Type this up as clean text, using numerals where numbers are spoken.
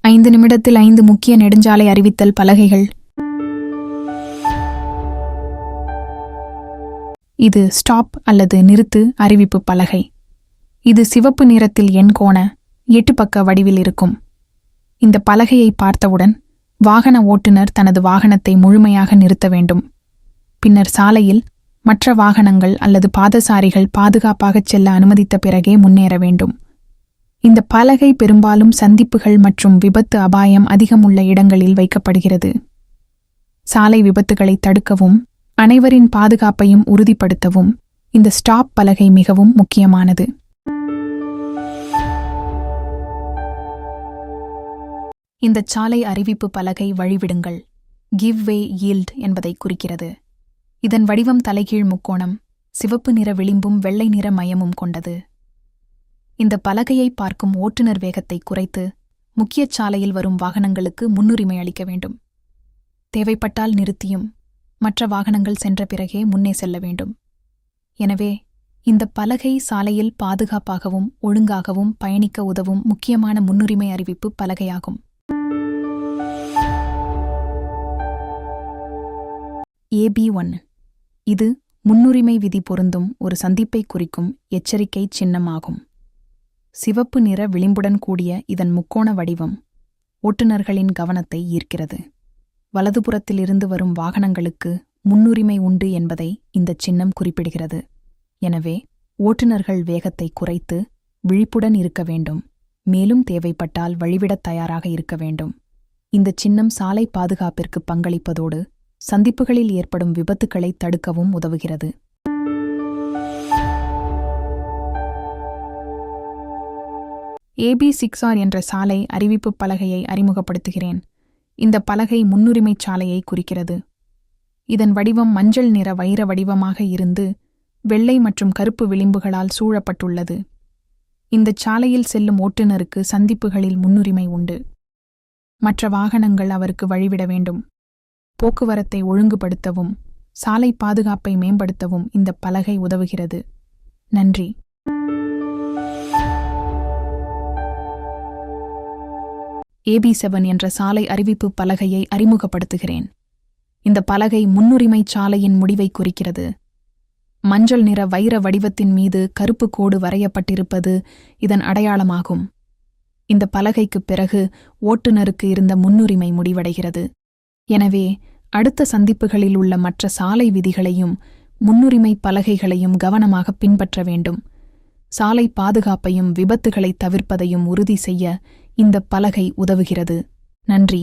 5 நிமிடத்தில் 5 முக்கிய நெடுஞ்சாலை அறிவித்தல் பலகைகள். இது ஸ்டாப் அல்லது நிறுத்து அறிவிப்பு பலகை. இது சிவப்பு நிறத்தில் எண்கோண 8 பக்க வடிவில் இருக்கும். இந்த பலகையை பார்த்தவுடன் வாகன ஓட்டுநர் தனது வாகனத்தை முழுமையாக நிறுத்த வேண்டும். பின்னர் சாலையில் மற்ற வாகனங்கள் அல்லது பாதசாரிகள் பாதுகாப்பாகச் செல்ல அனுமதித்த பிறகே முன்னேற வேண்டும். இந்த பலகை பெரும்பாலும் சந்திப்புகள் மற்றும் விபத்து அபாயம் அதிகமுள்ள இடங்களில் வைக்கப்படுகிறது. சாலை விபத்துகளை தடுக்கவும் அனைவரின் பாதுகாப்பையும் உறுதிப்படுத்தவும் இந்த ஸ்டாப் பலகை மிகவும் முக்கியமானது. இந்த சாலை அறிவிப்பு பலகை வழிவிடுங்கள் கிவ் வே யீல்ட் என்பதை குறிக்கிறது. இதன் வடிவம் தலைகீழ் முக்கோணம், சிவப்பு நிற விளிம்பும் வெள்ளை நிற மையமும் கொண்டது. இந்த பலகையை பார்க்கும் ஓட்டுநர் வேகத்தை குறைத்து முக்கிய சாலையில் வரும் வாகனங்களுக்கு முன்னுரிமை அளிக்க வேண்டும். தேவைப்பட்டால் நிறுத்தியும் மற்ற வாகனங்கள் சென்ற பிறகே முன்னே செல்ல வேண்டும். எனவே இந்த பலகை சாலையில் பாதுகாப்பாகவும் ஒழுங்காகவும் பயணிக்க உதவும் முக்கியமான முன்னுரிமை அறிவிப்பு பலகையாகும். AB1 இது முன்னுரிமை விதி பொருந்தும் ஒரு சந்திப்பை குறிக்கும் எச்சரிக்கை சின்னமாகும். சிவப்பு நிற விளிம்புடன் கூடிய இதன் முக்கோண வடிவம் ஓட்டுநர்களின் கவனத்தை ஈர்க்கிறது. வலதுபுறத்திலிருந்து வரும் வாகனங்களுக்கு முன்னுரிமை உண்டு என்பதை இந்த சின்னம் குறிப்பிடுகிறது. எனவே ஓட்டுநர்கள் வேகத்தை குறைத்து விழிப்புடன் இருக்க வேண்டும், மேலும் தேவைப்பட்டால் வழிவிடத் தயாராக இருக்க வேண்டும். இந்த சின்னம் சாலை பாதுகாப்பிற்கு பங்களிப்பதோடு சந்திப்புகளில் ஏற்படும் விபத்துக்களை தடுக்கவும் உதவுகிறது. AB6R என்ற சாலை அறிவிப்பு பலகையை அறிமுகப்படுத்துகிறேன். இந்த பலகை முன்னுரிமை சாலையை குறிக்கிறது. இதன் வடிவம் மஞ்சள் நிற வைர வடிவமாக இருந்து வெள்ளை மற்றும் கருப்பு விளிம்புகளால் சூழப்பட்டுள்ளது. இந்த சாலையில் செல்லும் ஓட்டுநருக்கு சந்திப்புகளில் முன்னுரிமை உண்டு. மற்ற வாகனங்கள் அவருக்கு வழிவிட வேண்டும். போக்குவரத்தை ஒழுங்குபடுத்தவும் சாலை பாதுகாப்பை மேம்படுத்தவும் இந்த பலகை உதவுகிறது. நன்றி. AB7 என்ற சாலை அறிவிப்பு பலகையை அறிமுகப்படுத்துகிறேன். இந்த பலகை முன்னுரிமை சாலையின் முடிவை குறிக்கிறது. மஞ்சள் நிற வைர வடிவத்தின் மீது கருப்பு கோடு வரையப்பட்டிருப்பது இதன் அடையாளமாகும். இந்த பலகைக்குப் பிறகு ஓட்டுநருக்கு இருந்த முன்னுரிமை முடிவடைகிறது. எனவே அடுத்த சந்திப்புகளில் உள்ள மற்ற சாலை விதிகளையும் முன்னுரிமை பலகைகளையும் கவனமாக பின்பற்ற வேண்டும். சாலை பாதுகாப்பையும் விபத்துகளை தவிர்ப்பதையும் உறுதி செய்ய இந்த பலகை உதவுகிறது. நன்றி.